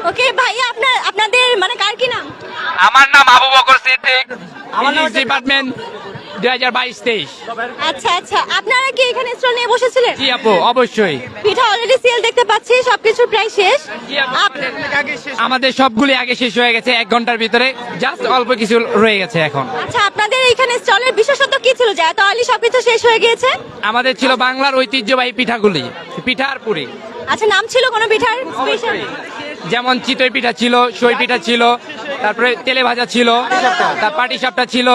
ওকে ভাইয়া, আপনাদের মানে কার কি নাম? আমার নাম আবু বকর সিদ্দিক, আমার ডিপার্টমেন্ট 2022-23। আচ্ছা আচ্ছা, আপনারা কি এখানে স্টল নিয়ে বসেছিলেন? জি আপু, অবশ্যই। পিঠা অলরেডি সেল দেখতে পাচ্ছি, সবকিছু প্রায় শেষ। আমাদের সবগুলি আগে শেষ হয়ে গেছে 1 ঘন্টার ভিতরে, জাস্ট অল্প কিছু রয়ে গেছে এখন। আচ্ছা, আপনাদের এখানে স্টলের বিশেষত্ব কি ছিল যে এত আলি সবকিছু শেষ হয়ে গিয়েছে? আমাদের ছিল বাংলার ঐতিহ্যবাহী পিঠাগুলি, পিঠা আর পুরি। আচ্ছা, নাম ছিল কোনো পিঠার স্পেশাল? যেমন চিতই পিঠা ছিল, সই পিঠা ছিল, তারপরে তেলে ভাজা ছিল, তার পাটি সাপটা ছিল,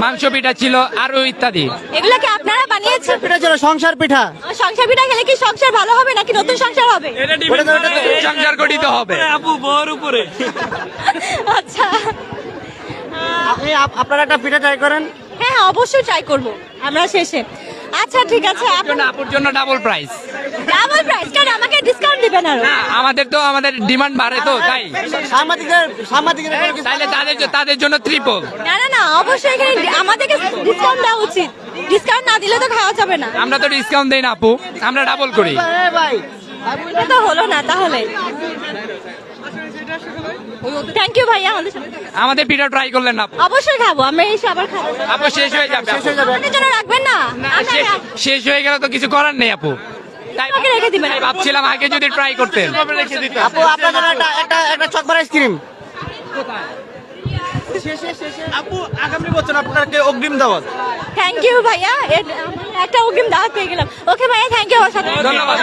মাংস পিঠা ছিল, আরো ইত্যাদি। এগুলো কি আপনারা বানিয়েছেন? পিঠা ছিল সংসার পিঠা। সংসার পিঠা খেলে কি সংসার ভালো হবে নাকি নতুন সংসার হবে? সংসার গঠিত হবে আপু, বউর উপরে। আচ্ছা, আপনারা একটা পিঠা ট্রাই করেন। হ্যাঁ অবশ্যই ট্রাই করব আমরা শেষে। আচ্ছা ঠিক আছে, আপুর জন্য ডাবল প্রাইস। ডাবল প্রাইস কেন? আমাকে ডিসকাউন্ট দিবেন আরো? আমাদের ডিমান্ড বাড়ে তো, তাই তাইলে তাদের জন্য ট্রিপল। না না না, অবশ্যই এখানে আমাদেরকে ডিসকাউন্ট দেওয়া উচিত। ডিসকাউন্ট না দিলে তো খাওয়া যাবে না। আমরা তো ডিসকাউন্ট দেই না আপু, আমরা ডাবল করি। এটা তো হলো না তাহলে। থ্যাংক ইউ ভাইয়া, আমাদের পিঠা ট্রাই করলেন না? অবশ্যই খাবো, আমরা এসে আবার খাবো। আপু শেষ হয়ে যাবে, আমাদের জন্য রাখবেন না? শেষ হয়ে গেলে তো কিছু করার নেই আপু, তাই আমাকে রেখে দিবেন। ভাবছিলাম আগে যদি ট্রাই করতেন। আপু আপনার জন্য একটা চকবার আইসক্রিম। আপু আগামী বছর আপনাকে অগ্রিম দাওয়াত। থ্যাংক ইউ ভাইয়া, একটা অগ্রিম দাওয়াত পেয়ে গেলাম। ওকে ভাইয়া, থ্যাংক ইউ। ধন্যবাদ।